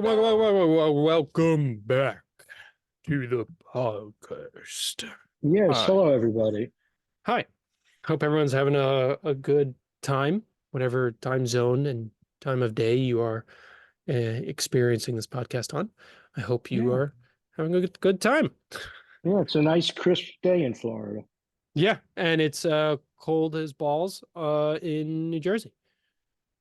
Welcome back to the podcast. Yes, Hi. hello everybody. Hi. Hope everyone's having a good time, whatever time zone and time of day you are experiencing this podcast on. I hope you Yeah, are having a good time. yeah, it's a nice crisp day in Florida. Yeah, and it's cold as balls in New Jersey.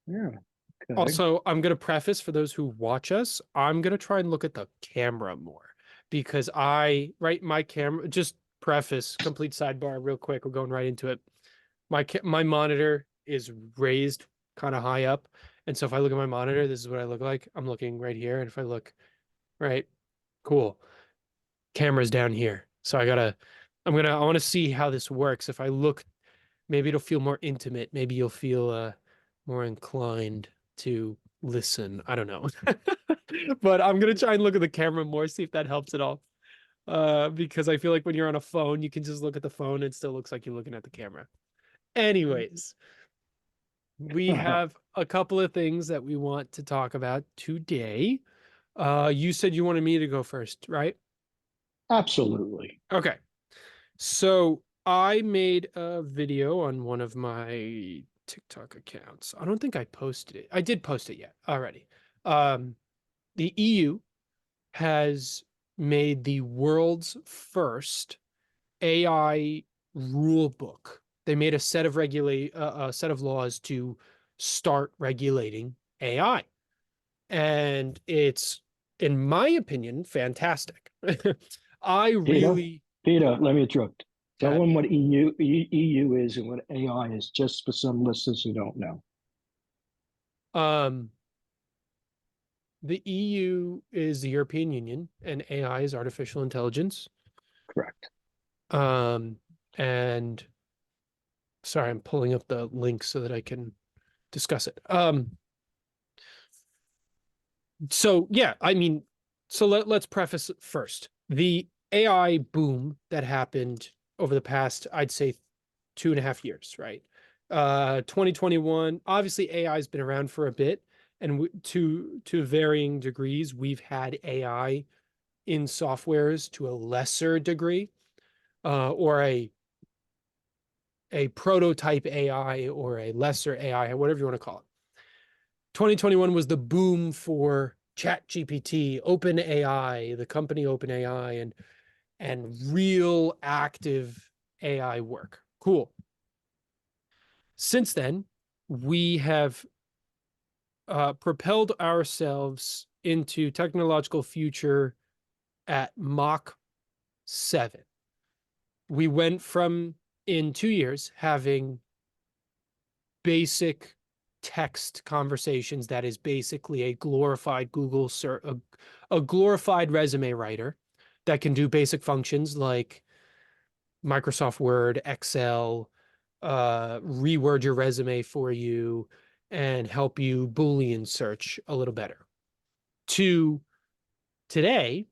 Yeah, okay. Also, I'm going to preface for those who watch us, I'm going to try and look at the camera more because right, my camera, just preface, complete sidebar real quick. We're going right into it. My monitor is raised kind of high up. And so if I look at my monitor, this is what I look like. I'm looking right here. And if I look right, cool. Camera's down here. So I want to see how this works. If I look, maybe it'll feel more intimate. Maybe you'll feel more inclined to listen. I don't know. But I'm gonna try and look at the camera more, see if that helps at all. Because I feel like when you're on a phone, you can just look at the phone and it still looks like you're looking at the camera. Anyways, we have a couple of things that we want to talk about today. You said you wanted me to go first, right? Absolutely. Okay. So I made a video on one of my TikTok accounts. I don't think I posted it. I did post it yet already. Um, the EU has made the world's first AI rule book. They made a set of laws to start regulating AI. And it's, in my opinion, fantastic. I Peter, really, Peter, let me interrupt. Tell God, them what EU is and what AI is, just for some listeners who don't know. um, the EU is the European Union, and AI is artificial intelligence. Correct. Um, and sorry, I'm pulling up the link so that I can discuss it. So yeah, I mean, so let's preface first. The AI boom that happened over the past, I'd say, 2.5 years, right? 2021, obviously AI has been around for a bit, and to varying degrees, we've had AI in softwares to a lesser degree, or a prototype AI or a lesser AI, whatever you want to call it. 2021 was the boom for ChatGPT, OpenAI, the company OpenAI, and real active AI work. Cool. Since then, we have propelled ourselves into technological future at Mach 7. We went from, in 2 years, having basic text conversations that is basically a glorified a glorified resume writer that can do basic functions like Microsoft Word, Excel, reword your resume for you and help you Boolean search a little better. To today,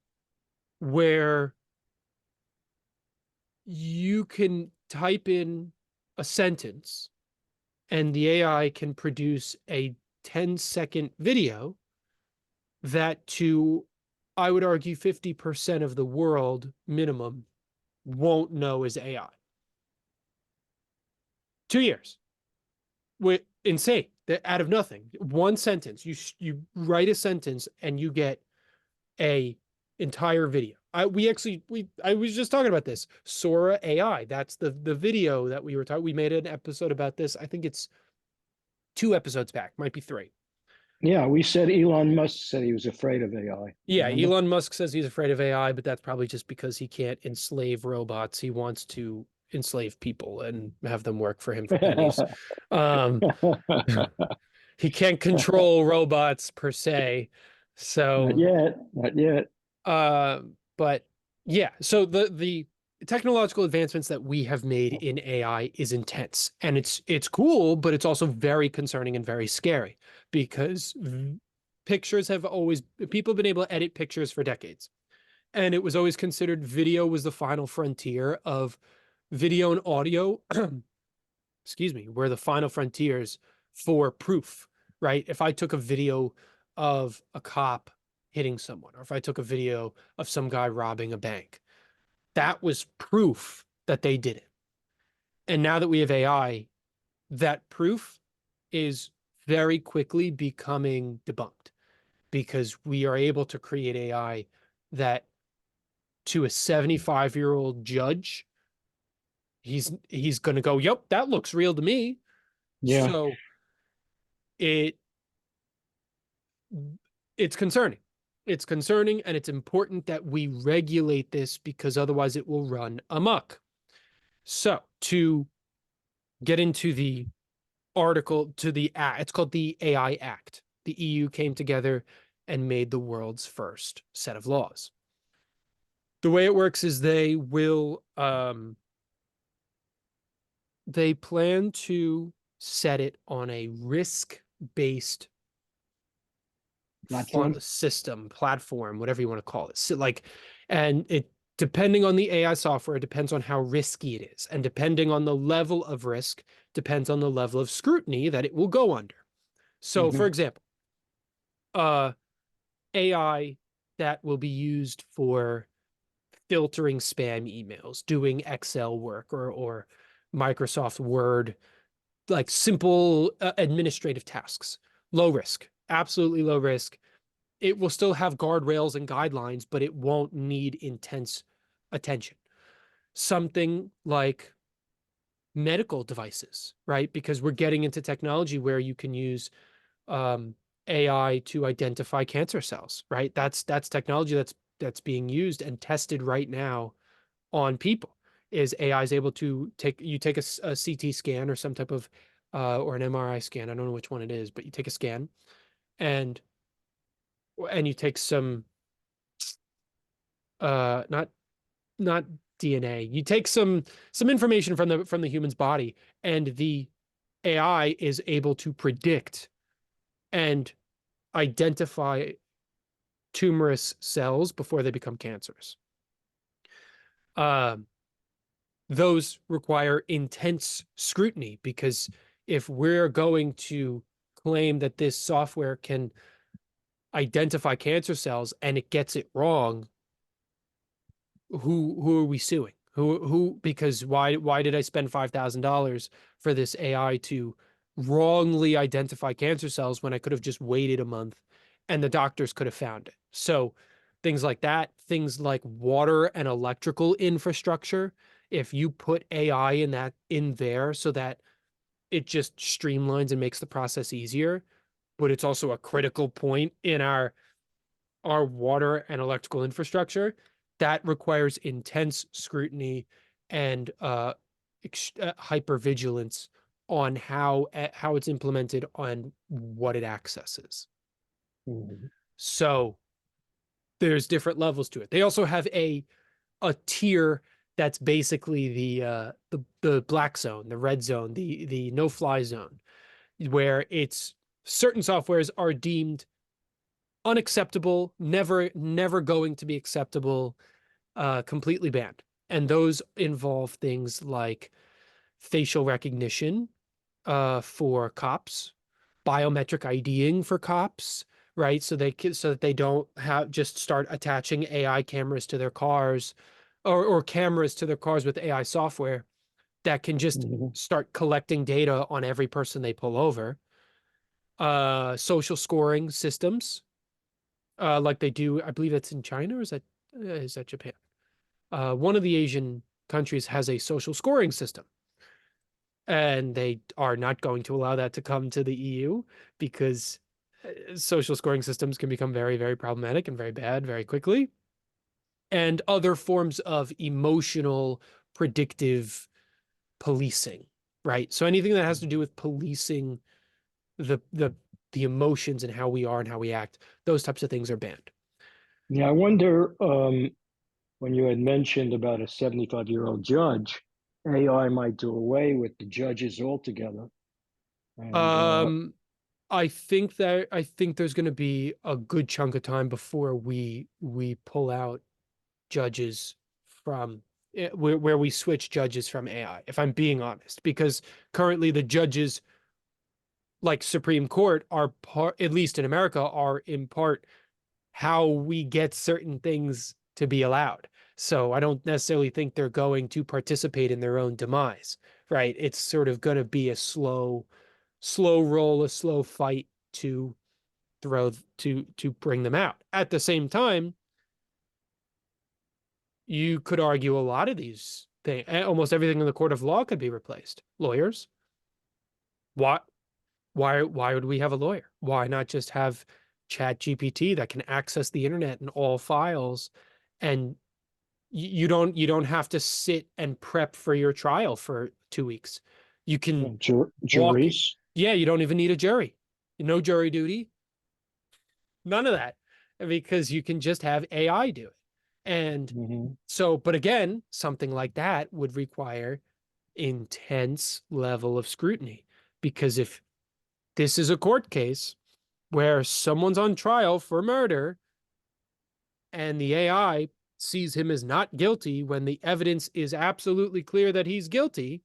where you can type in a sentence and the AI can produce a 10-second video that, to, I would argue, 50% of the world minimum won't know is AI. 2 years. Insane. That out of nothing. One sentence. You write a sentence and you get a entire video. I was just talking about this. Sora AI. That's the video that we were talking. We made an episode about this. I think it's 2 episodes back, might be three. Yeah, we said Elon Musk said he was afraid of AI. Yeah, Remember? Elon Musk says he's afraid of AI, but that's probably just because he can't enslave robots. He wants to enslave people and have them work for him for pennies. Um, he can't control robots per se. Not So, yet. Not yet. uh, but yeah, so the technological advancements that we have made in AI is intense, and it's cool, but it's also very concerning and very scary because pictures have always people have been able to edit pictures for decades, and it was always considered video was the final frontier of video and audio. Excuse me, were the final frontiers for proof, right? If I took a video of a cop hitting someone, or if I took a video of some guy robbing a bank, that was proof that they did it. And now that we have AI, that proof is very quickly becoming debunked because we are able to create AI that to a 75-year-old judge, he's going to go, "Yep, that looks real to me." Yeah. So it it's concerning. It's concerning, and it's important that we regulate this because otherwise it will run amok. So to get into the article, to the act, it's called the AI Act. The EU came together and made the world's first set of laws. The way it works is they plan to set it on a risk-based Platform. platform, whatever you want to call it. So and it, depending on the AI software, it depends on how risky it is. And depending on the level of risk, depends on the level of scrutiny that it will go under. So, for Mhm. example, AI that will be used for filtering spam emails, doing Excel work or Microsoft Word, like simple administrative tasks, low risk, absolutely low risk. It will still have guardrails and guidelines, but it won't need intense attention. Something like medical devices, right? Because we're getting into technology where you can use AI to identify cancer cells, right? That's technology that's being used and tested right now on people. Is AI is able to take a CT scan or some type of or an MRI scan. I don't know which one it is, but you take a scan and you take some not not DNA. You take some information from the human's body, and the AI is able to predict and identify tumorous cells before they become cancerous. Um, those require intense scrutiny because if we're going to claim that this software can identify cancer cells and it gets it wrong, who are we suing? Who because why did I spend $5,000 for this AI to wrongly identify cancer cells when I could have just waited a month and the doctors could have found it? So things like that, things like water and electrical infrastructure, if you put AI in there so that it just streamlines and makes the process easier, but it's also a critical point in our water and electrical infrastructure, that requires intense scrutiny and hypervigilance on how it's implemented on what it accesses. Mhm. So there's different levels to it. They also have a tier that's basically the black zone, the red zone, the no fly zone, where it's certain softwares are deemed unacceptable, never going to be acceptable, completely banned. And those involve things like facial recognition for cops, biometric IDing for cops, right? So that they don't have just start attaching AI cameras to their cars or cameras to their cars with AI software that can just Mhm. start collecting data on every person they pull over. Social scoring systems, like they do, I believe that's in China, or is that Japan? One of the Asian countries has a social scoring system, and they are not going to allow that to come to the EU because social scoring systems can become very, very problematic and very bad very quickly. And other forms of emotional predictive policing, right? So anything that has to do with policing the the the emotions and how we are and how we act, those types of things are banned. Yeah, I wonder, when you had mentioned about a 75-year-old judge, AI might do away with the judges altogether. And Um, I think there's going to be a good chunk of time before we pull out judges from where we switch judges from AI, if I'm being honest, because currently the judges like Supreme Court are part, at least in America, are in part how we get certain things to be allowed. So I don't necessarily think they're going to participate in their own demise, right? It's sort of going to be a slow roll, a slow fight to to bring them out. At the same time, you could argue a lot of these things, almost everything in the court of law could be replaced. Lawyers, why why would we have a lawyer? Why not just have Chat GPT that can access the internet and all files, and you don't have to sit and prep for your trial for 2 weeks. You can walk. Juries. Yeah, you don't even need a jury. No jury duty. None of that, because you can just have AI do it. And Mhm. so, but again, something like that would require intense level of scrutiny, because if this is a court case where someone's on trial for murder and the AI sees him as not guilty when the evidence is absolutely clear that he's guilty,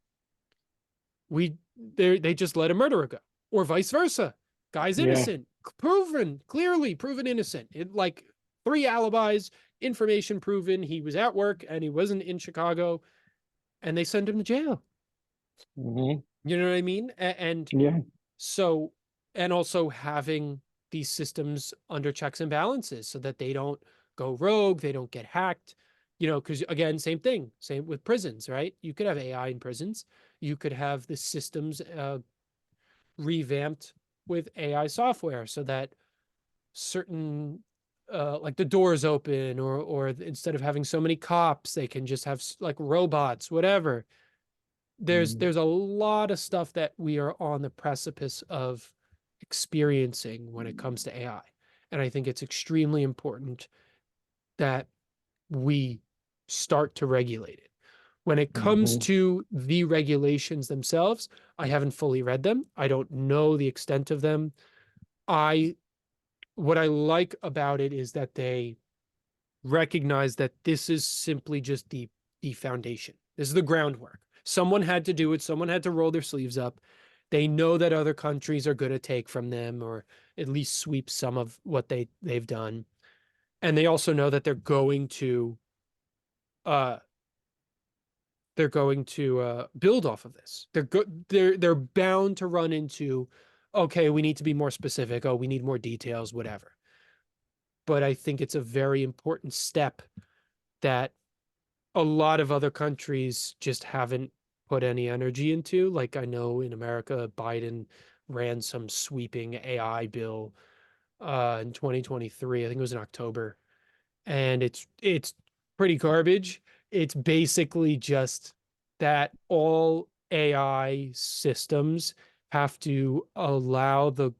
they just let a murderer go, or vice versa. Guy's Yeah. innocent, clearly proven innocent. Like 3 alibis, information proven. He was at work and he wasn't in Chicago, and they send him to jail. Mhm. You know what I mean? And Yeah. so, and also having these systems under checks and balances so that they don't go rogue, they don't get hacked. Because again, same thing, same with prisons, right? You could have AI in prisons. You could have the systems revamped with AI software so that certain like the doors open, or instead of having so many cops, they can just have like robots, whatever. Mhm. There's a lot of stuff that we are on the precipice of experiencing when it comes to AI. And I think it's extremely important that we start to regulate it. When it comes Mhm. to the regulations themselves, I haven't fully read them. I don't know the extent of them. I What I like about it is that they recognize that this is simply just the foundation. This is the groundwork. Someone had to do it. Someone had to roll their sleeves up. They know that other countries are going to take from them, or at least sweep some of what they've done. And they also know that uh they're going to build off of this. They're bound to run into, okay, we need to be more specific. Oh, we need more details, whatever. But I think it's a very important step that a lot of other countries just haven't put any energy into. Like, I know in America, Biden ran some sweeping AI bill in 2023. I think it was in October, and it's pretty garbage. It's basically just that all AI systems have to allow the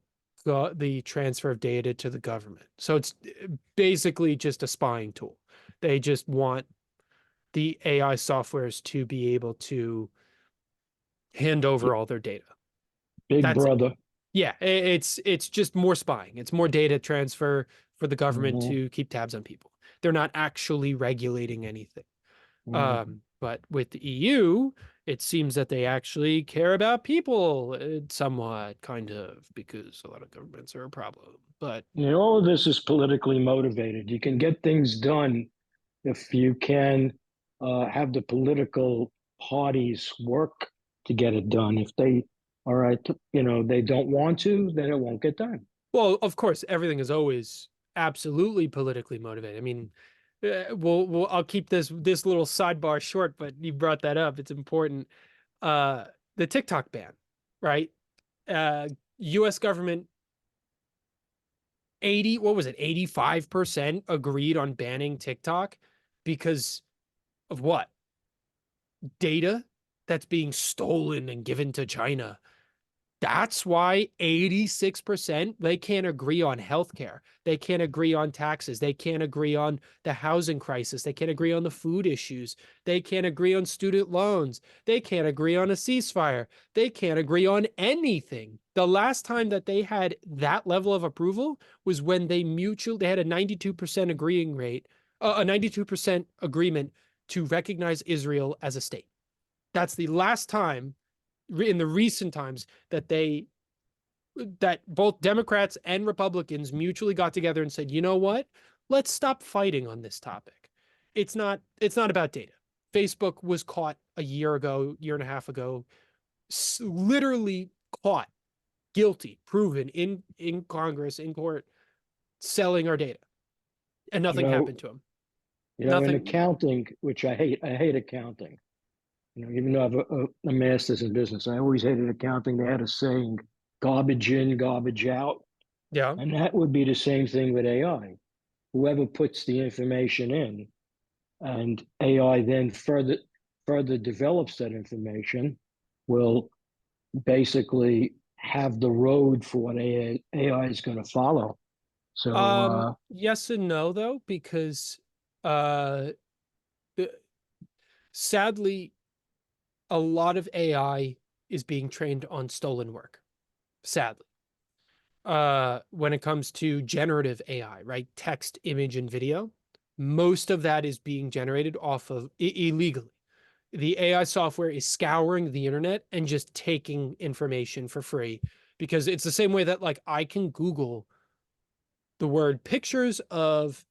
transfer of data to the government. So it's basically just a spying tool. They just want the AI softwares to be able to hand over all their data. Big That's it. brother. Yeah, it's just more spying. It's more data transfer for the government Mhm. to keep tabs on people. They're not actually regulating anything. Mhm. But with the EU, it seems that they actually care about people somewhat, kind of, because a lot of governments are a problem. But All of this is politically motivated. You can get things done if you can have the political parties work to get it done. If they, all right, they don't want to, then it won't get done. well, of course, everything is always absolutely politically motivated. I mean, I'll keep this little sidebar short, but you brought that up. It's important. Uh, the TikTok ban, right? U.S. government 80, what was it? 85% agreed on banning TikTok because of what? Data that's being stolen and given to China. That's why 86% they can't agree on healthcare. They can't agree on taxes. They can't agree on the housing crisis. They can't agree on the food issues. They can't agree on student loans. They can't agree on a ceasefire. They can't agree on anything. The last time that they had that level of approval was when they had a 92% agreeing rate, a 92% agreement to recognize Israel as a state. That's the last time in the recent times that they that both Democrats and Republicans mutually got together and said, you know what? Let's stop fighting on this topic. It's not about data. Facebook was caught a year ago, year and a half ago, literally caught, guilty, proven in Congress, in court, selling our data, and You nothing know, happened to him. in Nothing. accounting, which I hate accounting. Even though I have a master's in business, I always hated accounting. They had a saying, garbage in, garbage out. Yeah. And that would be the same thing with AI. Whoever puts the information in and AI then further develops that information will basically have the road for what AI is going to follow. So Yes and no though, because uh, sadly, a lot of AI is being trained on stolen work. Sadly, when it comes to generative AI, right? Text, image, and video, most of that is being generated off of illegally. The AI software is scouring the internet and just taking information for free because it's the same way that like I can Google the word pictures of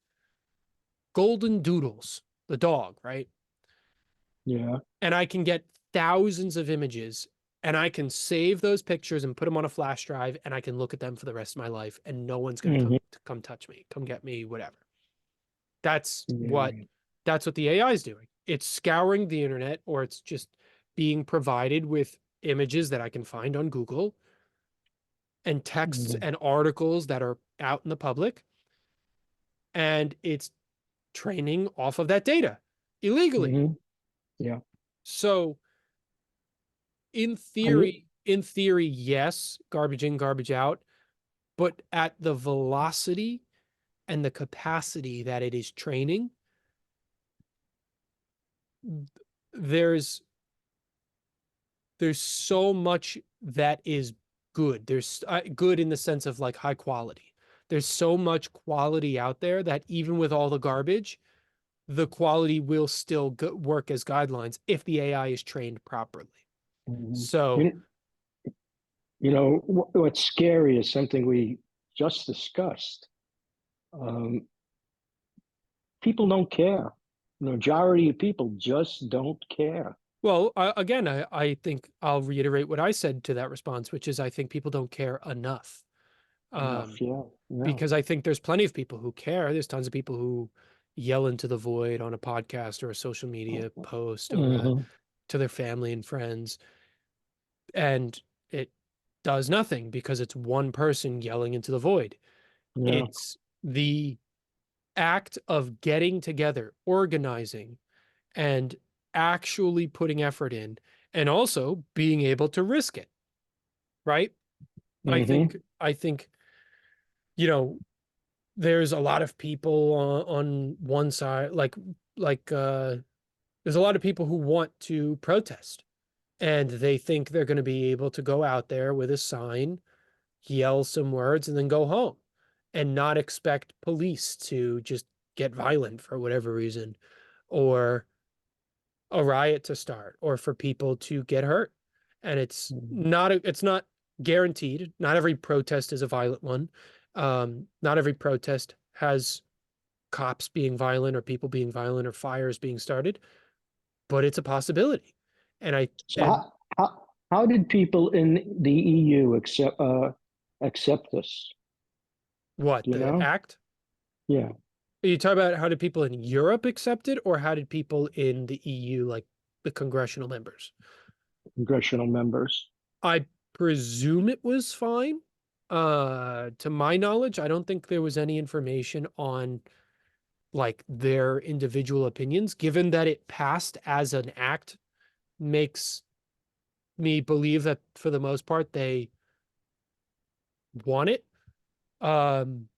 golden doodles, the dog, right? yeah. And I can get thousands of images and I can save those pictures and put them on a flash drive and I can look at them for the rest of my life and no one's going to Mhm. come touch me, come get me, whatever. That's what Yeah. that's what the AI is doing. It's scouring the internet or it's just being provided with images that I can find on Google and texts Mhm. and articles that are out in the public and it's training off of that data illegally. Mhm. Yeah. So I mean, in theory, yes, garbage in, garbage out, but at the velocity and the capacity that it is training, there's there's so much that is good. There's good in the sense of like high quality. There's so much quality out there that even with all the garbage, the quality will still work as guidelines if the AI is trained properly. mhm. So, What's scary is something we just discussed. Um, People don't care. The majority of people just don't care well, again, I think I'll reiterate what I said to that response, which is I think people don't care enough. enough. Um, Yeah. Yeah. because I think there's plenty of people who care. There's tons of people who yell into the void on a podcast or a social media post or Hmm. to their family and friends, and it does nothing because it's one person yelling into the void. Yeah. It's the act of getting together, organizing, and actually putting effort in, and also being able to risk it, right? I Hmm. think I think you know there's a lot of people on one side like there's a lot of people who want to protest and they think they're going to be able to go out there with a sign, yell some words and then go home and not expect police to just get violent for whatever reason or a riot to start or for people to get hurt. And it's not guaranteed. Not every protest is a violent one. Not every protest has cops being violent or people being violent or fires being started, but it's a possibility. And I So and how did people in the EU accept this? what Do you the know? act? Yeah. Are you talking about how did people in Europe accept it, or how did people in the EU, like the congressional members? Congressional members. I presume it was fine. To my knowledge, I don't think there was any information on like their individual opinions, given that it passed as an act, makes me believe that for the most part they want it. Um,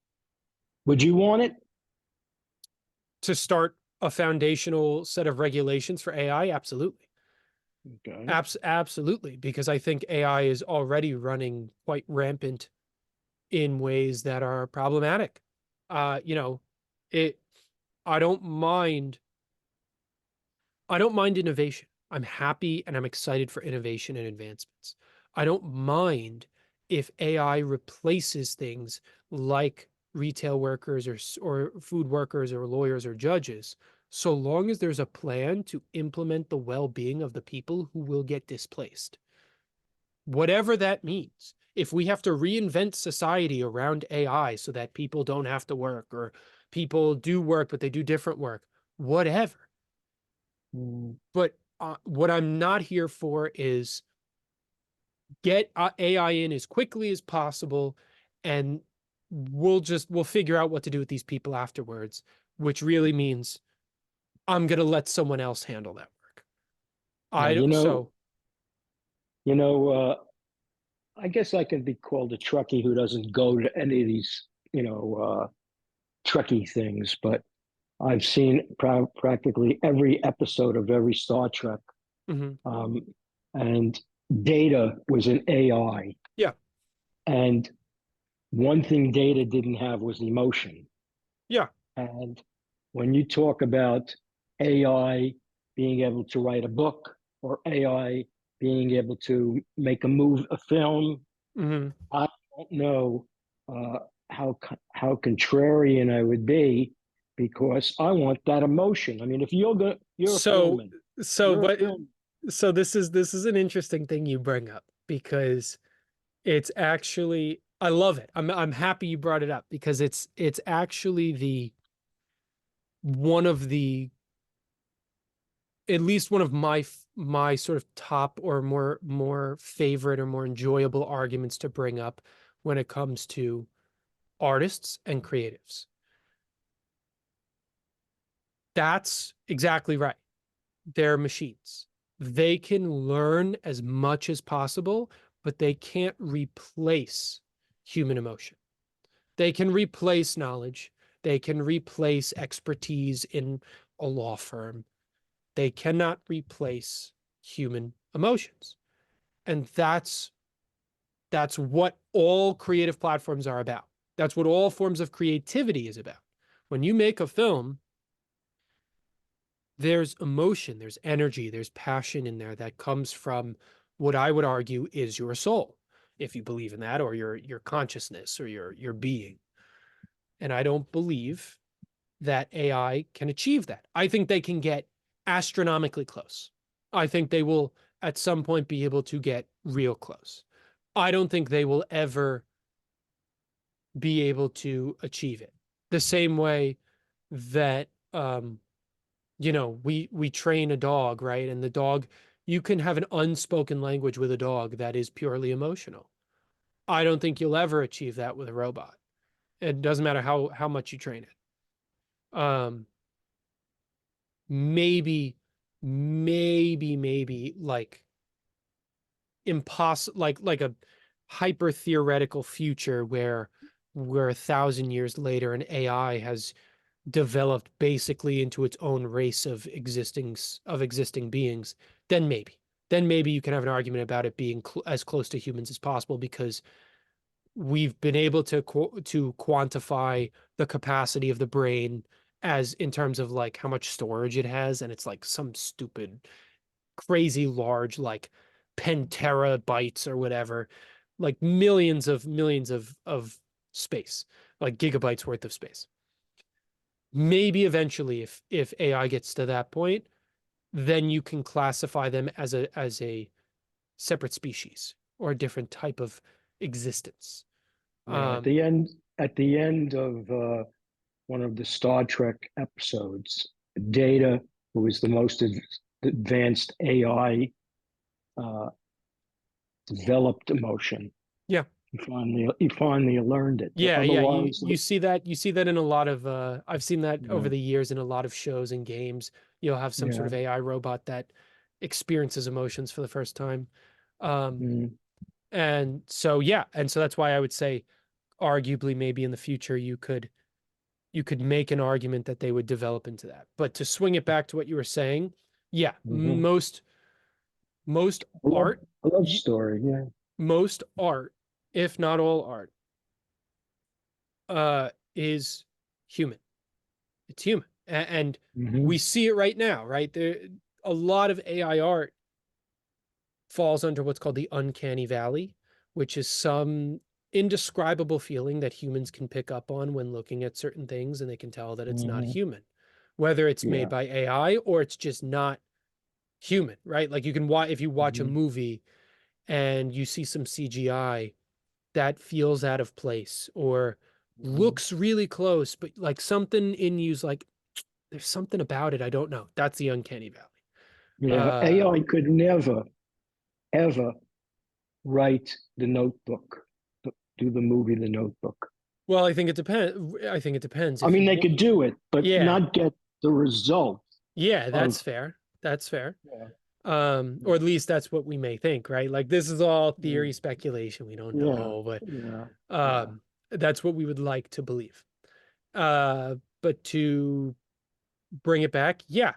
Would you want it? to start a foundational set of regulations for AI, absolutely. Okay. Absolutely, because I think AI is already running quite rampant in ways that are problematic. You know, it I don't mind I don't mind innovation. I'm happy and I'm excited for innovation and advancements. I don't mind if AI replaces things like retail workers or food workers or lawyers or judges, so long as there's a plan to implement the well-being of the people who will get displaced. Whatever that means. If we have to reinvent society around AI so that people don't have to work, or people do work, but they do different work, whatever. Mm. But what I'm not here for is get AI in as quickly as possible, and we'll figure out what to do with these people afterwards, which really means I'm going to let someone else handle that work. Now, I don't, so you know, I guess I can be called a Trekkie who doesn't go to any of these, Trekkie things, but I've seen practically every episode of every Star Trek, mhm. um, and Data was an AI, Yeah, and one thing Data didn't have was emotion. yeah. And when you talk about AI being able to write a book or AI being able to make a film, Mhm. I don't know uh, how contrarian I would be, because I want that emotion. I mean, if you're a So, filmman, so you're a what, film. so this is an interesting thing you bring up, because it's actually, I love it. I'm happy you brought it up, because it's actually the one of the, at least one of my sort of top or more favorite or more enjoyable arguments to bring up when it comes to artists and creatives. That's exactly right. They're machines. They can learn as much as possible, but they can't replace human emotion. They can replace knowledge. They can replace expertise in a law firm. They cannot replace human emotions. And that's what all creative platforms are about. That's what all forms of creativity is about. When you make a film, there's emotion, there's energy, there's passion in there that comes from what I would argue is your soul, if you believe in that, or your consciousness, or your being. And I don't believe that AI can achieve that. I think they can get astronomically close. I think they will at some point be able to get real close. I don't think they will ever be able to achieve it the same way that we train a dog, right? And the dog, you can have an unspoken language with a dog that is purely emotional. I don't think you'll ever achieve that with a robot. It doesn't matter how much you train it. Maybe, maybe like impossible, like a hyper theoretical future where 1,000 years later an AI has developed basically into its own race of existing beings. Then maybe you can have an argument about it being as close to humans as possible, because we've been able to quantify the capacity of the brain as in terms of like how much storage it has, and it's like some stupid crazy large, like penterabytes or whatever, like millions of space, like gigabytes worth of space. Maybe eventually, if AI gets to that point, then you can classify them as a separate species or a different type of existence. Yeah, Um, at the end of one of the Star Trek episodes, Data, who is the most advanced AI, uh, developed emotion. yeah, He finally learned it. yeah. You Otherwise, you see that in a lot of I've seen that over yeah, the years in a lot of shows and games. You'll have some sort yeah, of AI robot that experiences emotions for the first time. Um, mm, and so yeah, and so that's why I would say arguably maybe in the future you could make an argument that they would develop into that. But to swing it back to what you were saying, yeah, mhm. most art, A love story. Yeah. most art, if not all art, is human. It's human. And we Hmm. see it right now, right? A lot of AI art falls under what's called the uncanny valley, which is some indescribable feeling that humans can pick up on when looking at certain things, and they can tell that it's not Mhm. human, whether it's Yeah. made by AI or it's just not human, right? Like you can watch, if you watch a Mhm. movie and you see some CGI that feels out of place or Mhm. looks really close, but like something in you's like, there's something about it. I don't know. That's the uncanny valley. Yeah. Uh, AI could never, ever write The Notebook, do the movie The Notebook. well, I think it depends. I think it depends I if mean, you, they could do it, but yeah, not get the result yeah, of. that's fair. That's fair. Yeah. Or at Yeah. least that's what we may think, right? Like this is all theory Mm. speculation. We don't Yeah. know, but Yeah. Yeah. um, that's what we would like to believe. But to bring it back, yeah,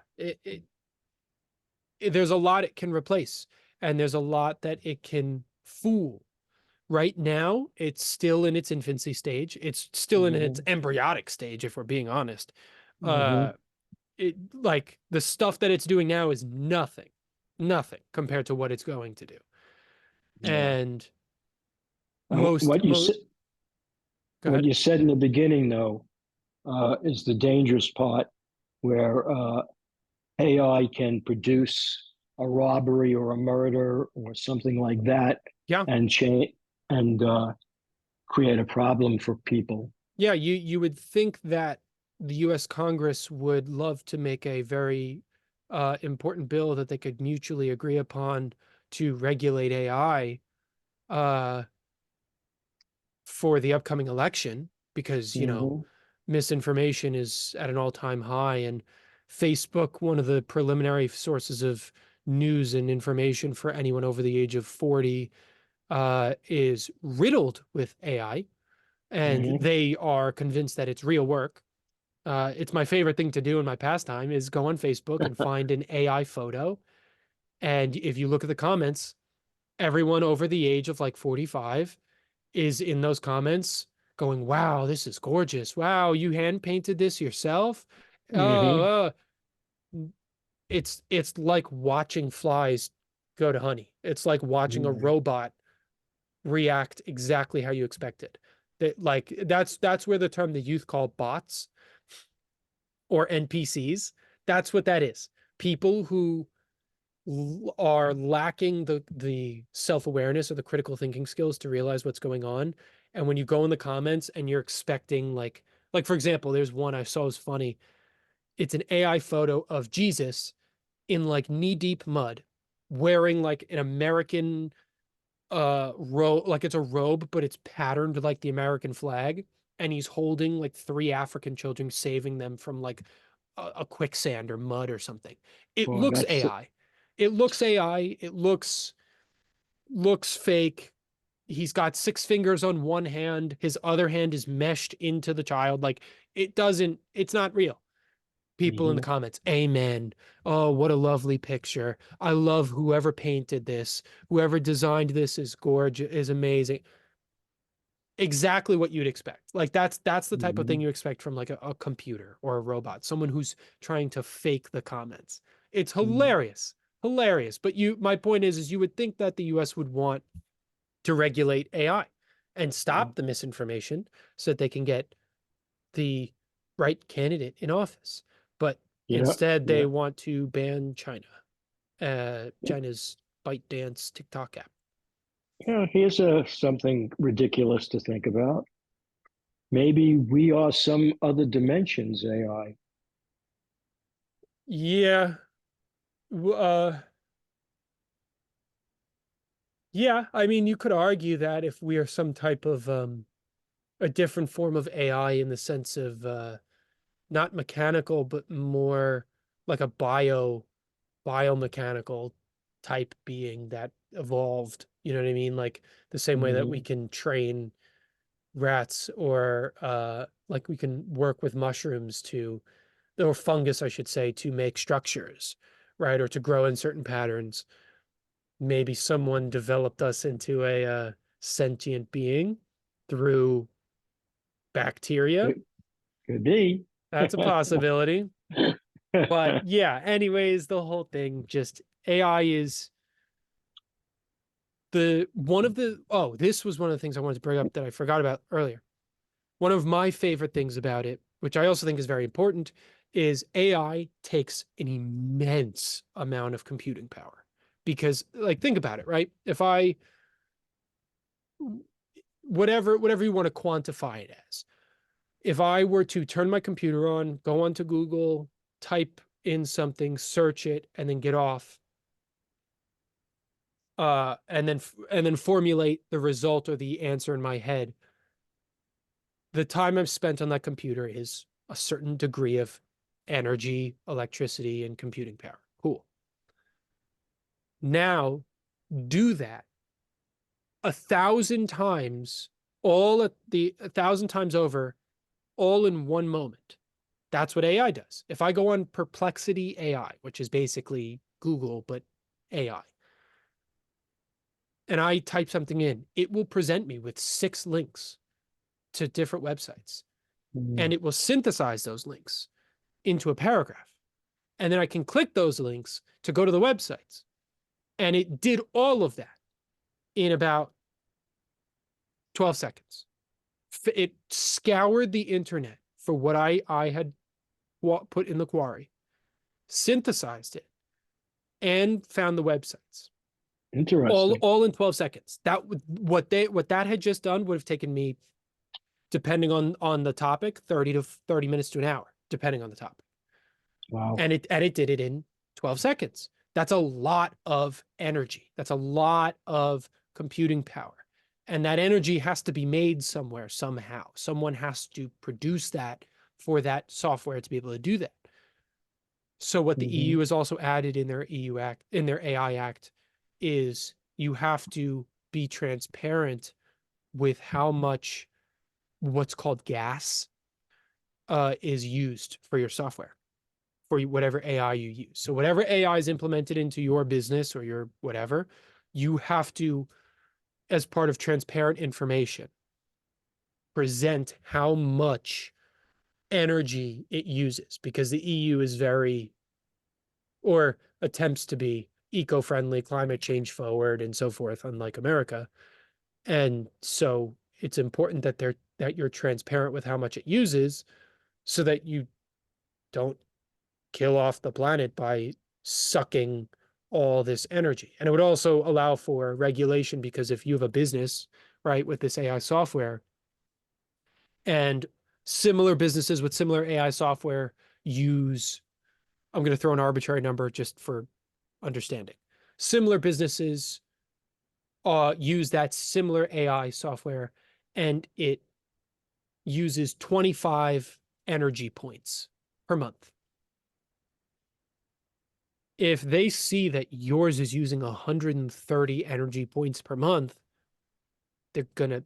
there's a lot it can replace, and there's a lot that it can fool. Right now, it's still in its infancy stage. It's still in its Mhm. embryonic stage, if we're being honest. Uh, Mhm. it like the stuff that it's doing now is nothing compared to what it's going to do. Yeah. And Uh, most, what you mo said, go what ahead. you said in the beginning, though, is the dangerous part, where AI can produce a robbery or a murder or something like that, Yeah, and change and create a problem for people. yeah. You would think that the U.S. Congress would love to make a very important bill that they could mutually agree upon to regulate AI uh, for the upcoming election, because Hmm. misinformation is at an all-time high, and Facebook, one of the preliminary sources of news and information for anyone over the age of 40, is riddled with AI, and Hmm. they are convinced that it's real work. It's my favorite thing to do in my pastime is go on Facebook and find an AI photo. And if you look at the comments, everyone over the age of like 45 is in those comments going, wow, this is gorgeous. Wow, you hand painted this yourself. Oh, Hmm. it's like watching flies go to honey. It's like watching a Yeah. robot react exactly how you expected. That like that's where the term the youth call bots or NPCs. That's what that is. People who are lacking the self-awareness or the critical thinking skills to realize what's going on. And when you go in the comments and you're expecting like for example, there's one I saw was funny. It's an AI photo of Jesus in like knee-deep mud, wearing like an American robe, like it's a robe, but it's patterned like the American flag. And he's holding like three African children, saving them from like a quicksand or mud or something. It Boy, looks that's AI. It looks AI. It looks fake. He's got six fingers on one hand. His other hand is meshed into the child. Like it's not real. People in the mhm. comments, amen. Oh, what a lovely picture. I love whoever painted this. Whoever designed this is gorgeous, is amazing. Exactly what you'd expect. Like that's the type of thing Mhm. you expect from like a computer or a robot, someone who's trying to fake the comments. It's Mhm. hilarious. Hilarious. But my point is you would think that the US would want to regulate AI and stop the misinformation so that they can get the right candidate in office. But Yeah. instead they Yeah. want to ban China. China's ByteDance TikTok app. Yeah. Here's something ridiculous to think about. Maybe we are some other dimensions AI. Yeah. Yeah, I mean, you could argue that if we are some type of a different form of AI in the sense of not mechanical, but more like a biomechanical type being that evolved, you know what I mean? Like the same way that we Mhm. can train rats or like we can work with mushrooms to or fungus, I should say, to make structures, right? Or to grow in certain patterns. Maybe someone developed us into a sentient being through bacteria. Could, could be. That's a possibility. But yeah, anyways, the whole thing just AI is This was one of the things I wanted to bring up that I forgot about earlier. One of my favorite things about it, which I also think is very important, is AI takes an immense amount of computing power. Because, like, think about it, right? If I, whatever you want to quantify it as, if I were to turn my computer on, go onto Google, type in something, search it, and then get off, and then formulate the result or the answer in my head, the time I've spent on that computer is a certain degree of energy, electricity, and computing power. Cool. Now do that 1,000 times, a thousand times over, all in one moment. That's what AI does. If I go on Perplexity AI, which is basically Google, but AI, and I type something in, it will present me with 6 links to different websites, and it will synthesize those links into a paragraph. And then I can click those links to go to the websites. And it did all of that in about 12 seconds. It scoured the internet for what I had put in the query, synthesized it, and found the websites. Interesting. All in 12 seconds. What that had just done would have taken me, depending on the topic, 30 minutes to an hour, depending on the topic. Wow. And it did it in 12 seconds. That's a lot of energy. That's a lot of computing power. And that energy has to be made somewhere, somehow. Someone has to produce that for that software to be able to do that. So what the EU has also added in their in their AI Act, is you have to be transparent with how much what's called gas is used for your software, for whatever AI you use. So whatever AI is implemented into your business or your whatever, you have to, as part of transparent information, present how much energy it uses, because the EU is very, or attempts to be, eco-friendly, climate change forward, and so forth, unlike America. And so it's important that you're transparent with how much it uses, so that you don't kill off the planet by sucking all this energy. And it would also allow for regulation, because if you have a business, right, with this AI software, and similar businesses with similar AI software use, I'm going to throw an arbitrary number just for understanding. Similar businesses use that similar AI software, and it uses 25 energy points per month. If they see that yours is using 130 energy points per month, they're going to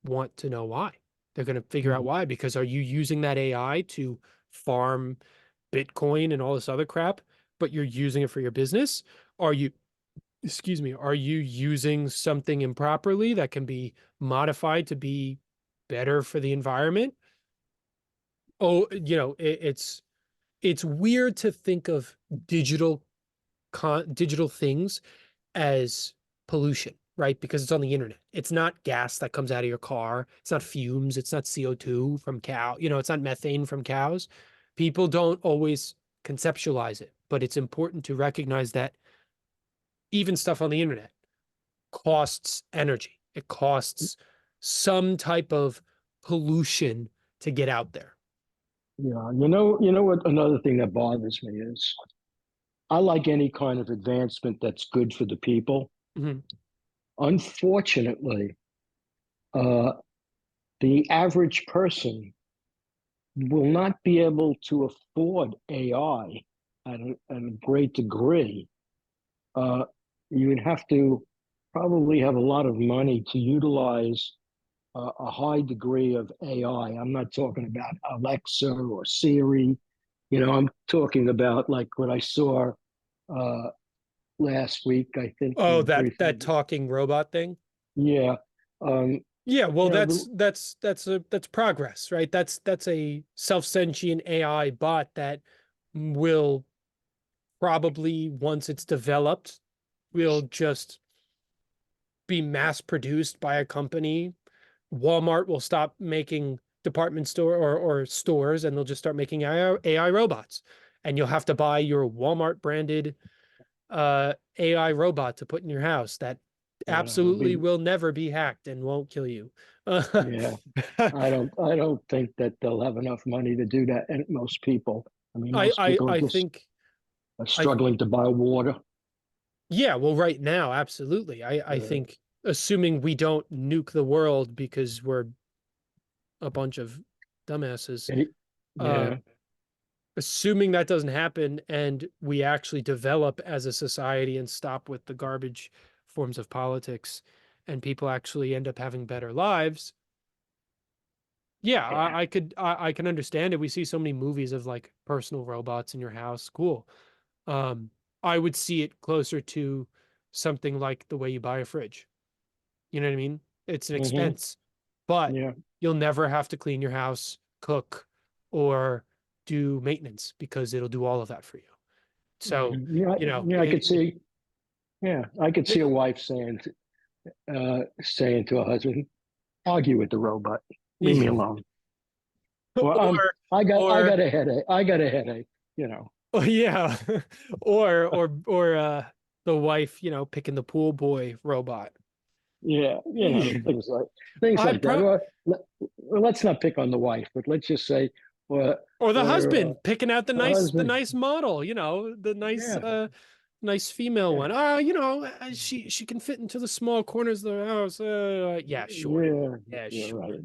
want to know why. They're going to figure out why, because are you using that AI to farm Bitcoin and all this other crap, but you're using it for your business? Are you, excuse me, are you using something improperly that can be modified to be better for the environment? Oh, it's weird to think of digital digital things as pollution, right? Because it's on the internet. It's not gas that comes out of your car. It's not fumes. It's not CO2 from cow. It's not methane from cows. People don't always conceptualize it, but it's important to recognize that even stuff on the internet costs energy. It costs some type of pollution to get out there. Yeah, you know what? Another thing that bothers me is I like any kind of advancement that's good for the people. Mhm. Unfortunately, uh, the average person will not be able to afford AI at a great degree. Uh, you would have to probably have a lot of money to utilize a high degree of AI. I'm not talking about Alexa or Siri. I'm talking about like what I saw uh, last week. I think Oh, that briefly. talking robot thing. Yeah. Um, Yeah, well, you know, that's progress, right? That's a self-sentient AI bot that will probably, once it's developed, will just be mass produced by a company. Walmart will stop making department store or stores, and they'll just start making AI robots. And you'll have to buy your Walmart branded AI robot to put in your house that It'll absolutely be, will never be hacked and won't kill you. yeah. I don't think that they'll have enough money to do that. And most people, I mean, I most I people are I just think I struggling to buy water. yeah, well, right now, absolutely. I Uh, think assuming we don't nuke the world because we're a bunch of dumbasses, any- uh, yeah. assuming that doesn't happen and we actually develop as a society and stop with the garbage forms of politics and people actually end up having better lives, yeah, Yeah. I can understand it. We see so many movies of like personal robots in your house. Cool. Um, I would see it closer to something like the way you buy a fridge. You know what I mean? It's an Hmm. expense, but Yeah. you'll never have to clean your house, cook, or do maintenance because it'll do all of that for you. So, Yeah. you know, Yeah. I could see. Yeah. I could see it a wife saying to a husband, "Argue with the robot. Leave me alone." Well, or I or got a headache. I got a headache. You know. yeah, or the wife, you know, picking the pool boy robot. Yeah. You know, things I like that. pro Well, let's not pick on the wife, but let's just say, or or the or husband picking out the the husband. nice model, you know, the nice Yeah. nice female Yeah. one. You know, she can fit into the small corners of the house. Yeah, sure. Yeah. Yeah, You're right. sure.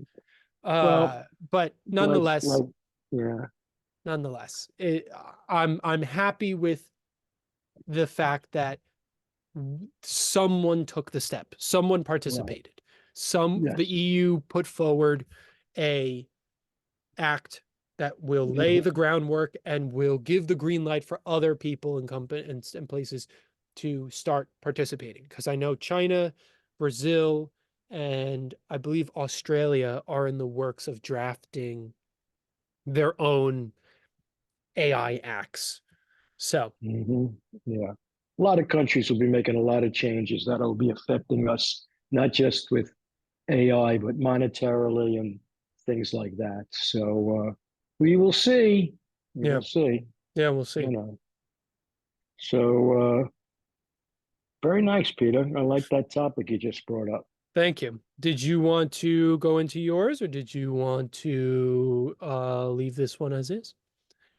Well, But like, yeah. nonetheless, I'm happy with the fact that someone took the step, someone Right. participated, the Yes. EU put forward a act that will lay Mhm. the groundwork and will give the green light for other people and companies and places to start participating. Because I know China, Brazil, and I believe Australia are in the works of drafting their own AI acts. So, Mhm. Yeah. A lot of countries will be making a lot of changes that'll be affecting us, not just with AI, but monetarily and things like that. So we will see. We yeah, will see. yeah, we'll see. You know. So very nice, Peter. I like that topic you just brought up. Thank you. Did you want to go into yours or did you want to leave this one as is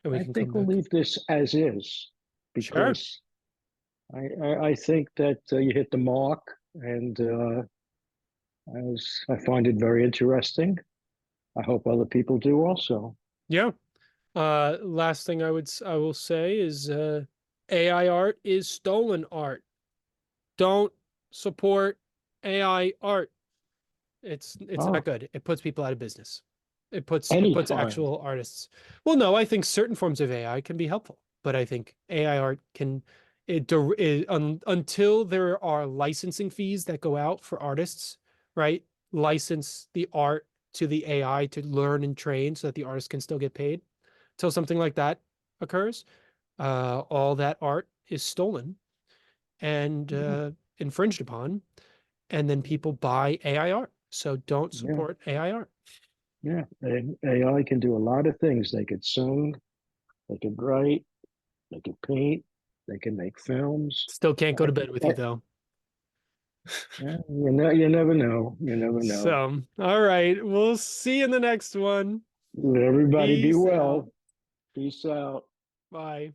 and we I can come think we'll back? leave this as is Sure. because I think that you hit the mark, and I find it very interesting. I hope other people do also. Yeah. Last thing I will say is AI art is stolen art. Don't support AI art. It's not Oh, good. It puts people out of business. It any puts fine. actual artists. Well, no, I think certain forms of AI can be helpful, but I think AI art can until there are licensing fees that go out for artists, right? License the art to the AI to learn and train so that the artist can still get paid. Till something like that occurs, all that art is stolen and Yeah, infringed upon, and then people buy AI art. So don't yeah, support AI art. yeah. AI can do a lot of things. They could sing, they could write, they could paint, they can make films. Still can't go I to think bed with you that, though. yeah, you never know. You never know. So, all right, we'll see you in the next one. Everybody be Peace out. well. Peace out. Bye.